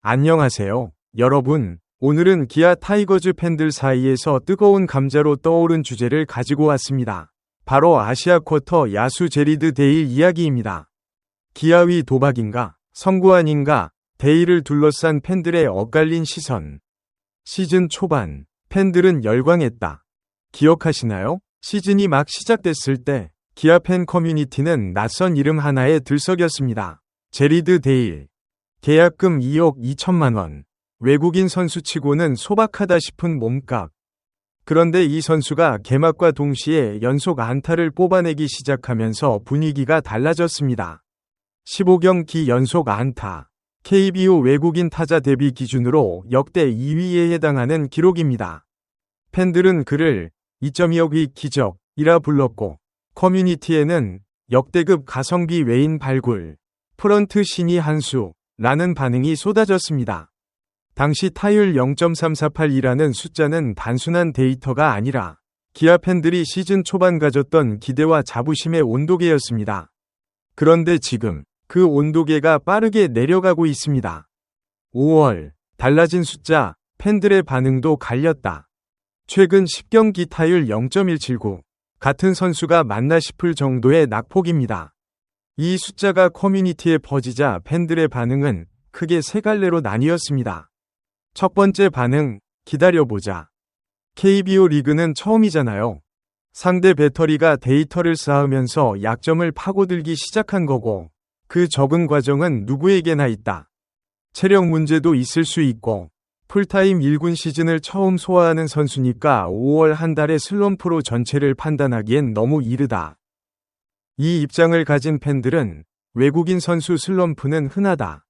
안녕하세요, 여러분. 오늘은 기아 타이거즈 팬들 사이에서 뜨거운 감자로 떠오른 주제를 가지고 왔습니다. 바로 아시아 쿼터 야수 제리드 데일 이야기입니다. 기아위 도박인가, 선구안인가, 데일을 둘러싼 팬들의 엇갈린 시선. 시즌 초반, 팬들은 열광했다. 기억하시나요? 시즌이 막 시작됐을 때 기아 팬 커뮤니티는 낯선 이름 하나에 들썩였습니다. 제리드 데일. 계약금 2억 2천만 원. 외국인 선수치고는 소박하다 싶은 몸값. 그런데 이 선수가 개막과 동시에 연속 안타를 뽑아내기 시작하면서 분위기가 달라졌습니다. 15경기 연속 안타. KBO 외국인 타자 데뷔 기준으로 역대 2위에 해당하는 기록입니다. 팬들은 그를 2.2억의 기적이라 불렀고, 커뮤니티에는 역대급 가성비 외인 발굴, 프런트 신이 한수 라는 반응이 쏟아졌습니다. 당시 타율 0.348이라는 숫자는 단순한 데이터가 아니라 기아 팬들이 시즌 초반 가졌던 기대와 자부심의 온도계였습니다. 그런데 지금 그 온도계가 빠르게 내려가고 있습니다. 5월, 달라진 숫자, 팬들의 반응도 갈렸다. 최근 10경기 타율 0.179, 같은 선수가 맞나 싶을 정도의 낙폭입니다. 이 숫자가 커뮤니티에 퍼지자 팬들의 반응은 크게 세 갈래로 나뉘었습니다. 첫 번째 반응, 기다려보자. KBO 리그는 처음이잖아요. 상대 배터리가 데이터를 쌓으면서 약점을 파고들기 시작한 거고, 그 적응 과정은 누구에게나 있다. 체력 문제도 있을 수 있고, 풀타임 1군 시즌을 처음 소화하는 선수니까 5월 한 달의 슬럼프로 전체를 판단하기엔 너무 이르다. 이 입장을 가진 팬들은 외국인 선수 슬럼프는 흔하다.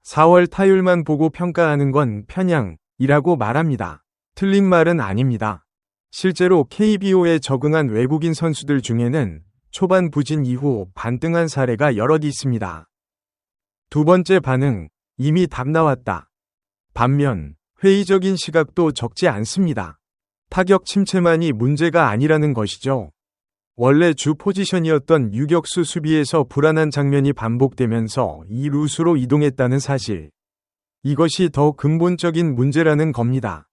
4월 타율만 보고 평가하는 건 편향이라고 말합니다. 틀린 말은 아닙니다. 실제로 KBO에 적응한 외국인 선수들 중에는 초반 부진 이후 반등한 사례가 여럿 있습니다. 두 번째 반응, 이미 답 나왔다. 반면 회의적인 시각도 적지 않습니다. 타격 침체만이 문제가 아니라는 것이죠. 원래 주 포지션이었던 유격수 수비에서 불안한 장면이 반복되면서 2루수로 이동했다는 사실. 이것이 더 근본적인 문제라는 겁니다.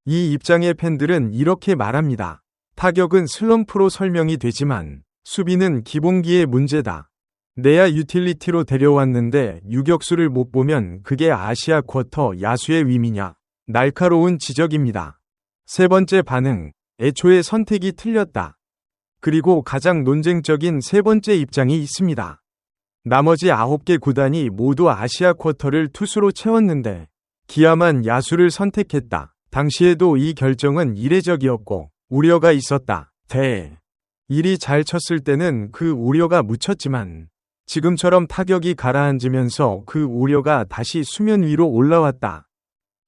이 입장의 팬들은 이렇게 말합니다. 타격은 슬럼프로 설명이 되지만 수비는 기본기의 문제다. 내야 유틸리티로 데려왔는데 유격수를 못 보면 그게 아시아 쿼터 야수의 위미냐. 날카로운 지적입니다. 세 번째 반응, 애초에 선택이 틀렸다. 그리고 가장 논쟁적인 세 번째 입장이 있습니다. 나머지 9개 구단이 모두 아시아 쿼터를 투수로 채웠는데 기아만 야수를 선택했다. 당시에도 이 결정은 이례적이었고 우려가 있었다. 일이 잘 쳤을 때는 그 우려가 묻혔지만 지금처럼 타격이 가라앉으면서 그 우려가 다시 수면 위로 올라왔다.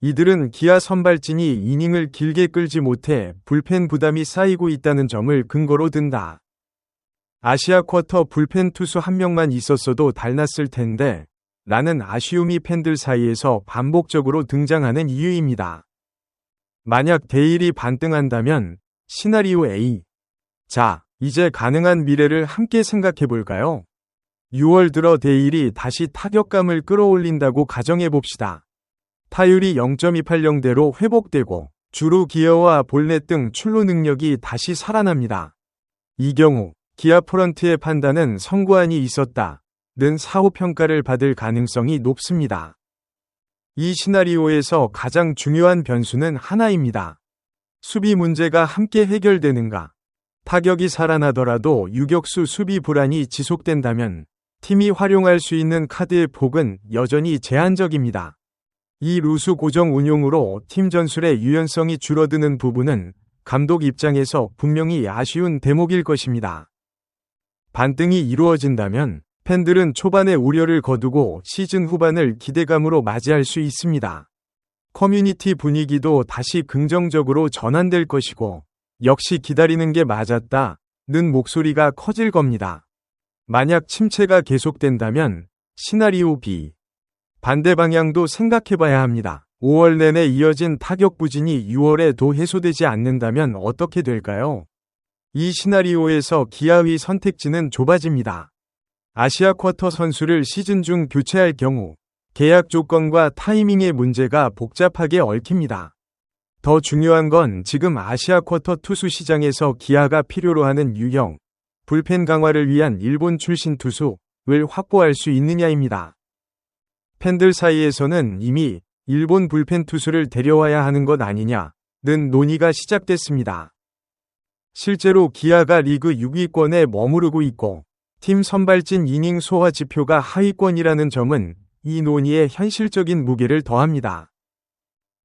이들은 기아 선발진이 이닝을 길게 끌지 못해 불펜 부담이 쌓이고 있다는 점을 근거로 든다. 아시아 쿼터 불펜 투수 한 명만 있었어도 달랐을 텐데 라는 아쉬움이 팬들 사이에서 반복적으로 등장하는 이유입니다. 만약 데일이 반등한다면 시나리오 A. 자, 이제 가능한 미래를 함께 생각해볼까요? 6월 들어 데일이 다시 타격감을 끌어올린다고 가정해봅시다. 타율이 0.280대로 회복되고 주루 기어와 볼넷 등 출루 능력이 다시 살아납니다. 이 경우 기아 프런트의 판단은 선구안이 있었다는 사후 평가를 받을 가능성이 높습니다. 이 시나리오에서 가장 중요한 변수는 하나입니다. 수비 문제가 함께 해결되는가? 타격이 살아나더라도 유격수 수비 불안이 지속된다면 팀이 활용할 수 있는 카드의 폭은 여전히 제한적입니다. 이 루수 고정 운용으로 팀 전술의 유연성이 줄어드는 부분은 감독 입장에서 분명히 아쉬운 대목일 것입니다. 반등이 이루어진다면 팬들은 초반의 우려를 거두고 시즌 후반을 기대감으로 맞이할 수 있습니다. 커뮤니티 분위기도 다시 긍정적으로 전환될 것이고 역시 기다리는 게 맞았다는 목소리가 커질 겁니다. 만약 침체가 계속된다면 시나리오 B. 반대 방향도 생각해봐야 합니다. 5월 내내 이어진 타격 부진이 6월에도 해소되지 않는다면 어떻게 될까요? 이 시나리오에서 기아의 선택지는 좁아집니다. 아시아 쿼터 선수를 시즌 중 교체할 경우 계약 조건과 타이밍의 문제가 복잡하게 얽힙니다. 더 중요한 건 지금 아시아 쿼터 투수 시장에서 기아가 필요로 하는 유형, 불펜 강화를 위한 일본 출신 투수를 확보할 수 있느냐입니다. 팬들 사이에서는 이미 일본 불펜 투수를 데려와야 하는 것 아니냐는 논의가 시작됐습니다. 실제로 기아가 리그 6위권에 머무르고 있고 팀 선발진 이닝 소화 지표가 하위권이라는 점은 이 논의에 현실적인 무게를 더합니다.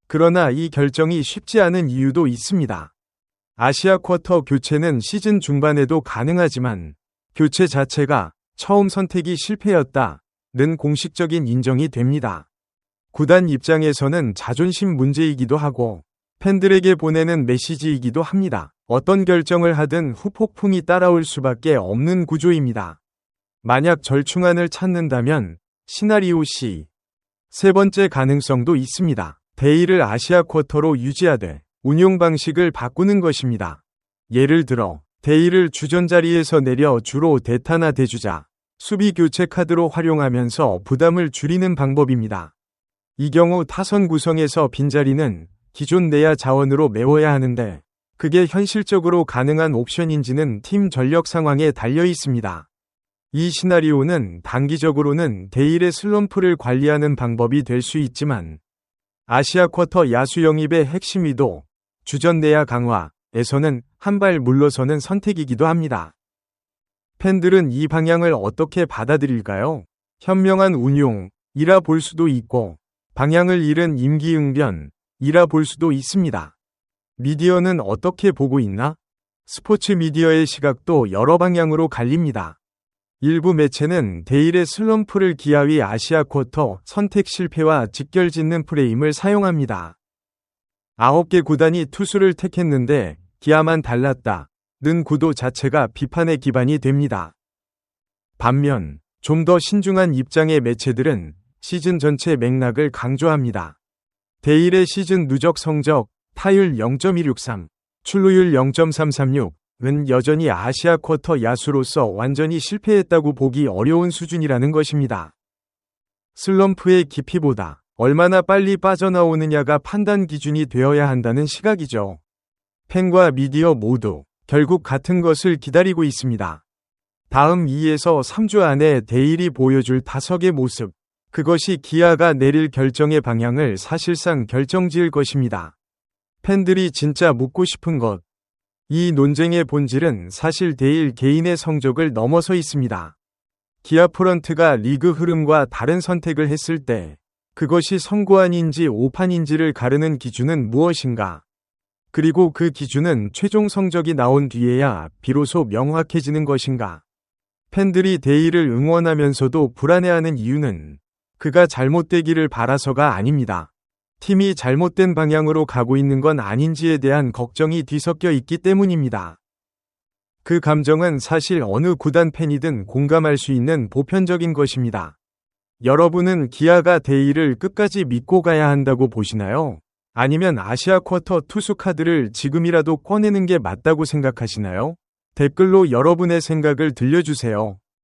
그러나 이 결정이 쉽지 않은 이유도 있습니다. 아시아 쿼터 교체는 시즌 중반에도 가능하지만 교체 자체가 처음 선택이 실패였다는 공식적인 인정이 됩니다. 구단 입장에서는 자존심 문제이기도 하고 팬들에게 보내는 메시지이기도 합니다. 어떤 결정을 하든 후폭풍이 따라올 수밖에 없는 구조입니다. 만약 절충안을 찾는다면 시나리오 C. 세 번째 가능성도 있습니다. 데이를 아시아 쿼터로 유지하되 운용 방식을 바꾸는 것입니다. 예를 들어 데이를 주전 자리에서 내려 주로 대타나 대주자, 수비 교체 카드로 활용하면서 부담을 줄이는 방법입니다. 이 경우 타선 구성에서 빈자리는 기존 내야 자원으로 메워야 하는데 그게 현실적으로 가능한 옵션인지는 팀 전력 상황에 달려 있습니다. 이 시나리오는 단기적으로는 데일의 슬럼프를 관리하는 방법이 될 수 있지만 아시아 쿼터 야수 영입의 핵심 의도, 주전 내야 강화에서는 한 발 물러서는 선택이기도 합니다. 팬들은 이 방향을 어떻게 받아들일까요? 현명한 운용이라 볼 수도 있고 방향을 잃은 임기응변이라 볼 수도 있습니다. 미디어는 어떻게 보고 있나? 스포츠 미디어의 시각도 여러 방향으로 갈립니다. 일부 매체는 데일의 슬럼프를 기아위 아시아 쿼터 선택 실패와 직결짓는 프레임을 사용합니다. 9개 구단이 투수를 택했는데 기아만 달랐다는 구도 자체가 비판의 기반이 됩니다. 반면 좀 더 신중한 입장의 매체들은 시즌 전체 맥락을 강조합니다. 데일의 시즌 누적 성적, 타율 0.163, 출루율 0.336은 여전히 아시아 쿼터 야수로서 완전히 실패했다고 보기 어려운 수준이라는 것입니다. 슬럼프의 깊이보다 얼마나 빨리 빠져나오느냐가 판단 기준이 되어야 한다는 시각이죠. 팬과 미디어 모두 결국 같은 것을 기다리고 있습니다. 다음 2에서 3주 안에 데일이 보여줄 타석의 모습, 그것이 기아가 내릴 결정의 방향을 사실상 결정지을 것입니다. 팬들이 진짜 묻고 싶은 것. 이 논쟁의 본질은 사실 데일 개인의 성적을 넘어서 있습니다. 기아 프런트가 리그 흐름과 다른 선택을 했을 때 그것이 성공한인지 오판인지를 가르는 기준은 무엇인가? 그리고 그 기준은 최종 성적이 나온 뒤에야 비로소 명확해지는 것인가? 팬들이 데일을 응원하면서도 불안해하는 이유는 그가 잘못되기를 바라서가 아닙니다. 팀이 잘못된 방향으로 가고 있는 건 아닌지에 대한 걱정이 뒤섞여 있기 때문입니다. 그 감정은 사실 어느 구단 팬이든 공감할 수 있는 보편적인 것입니다. 여러분은 기아가 데일을 끝까지 믿고 가야 한다고 보시나요? 아니면 아시아 쿼터 투수 카드를 지금이라도 꺼내는 게 맞다고 생각하시나요? 댓글로 여러분의 생각을 들려주세요.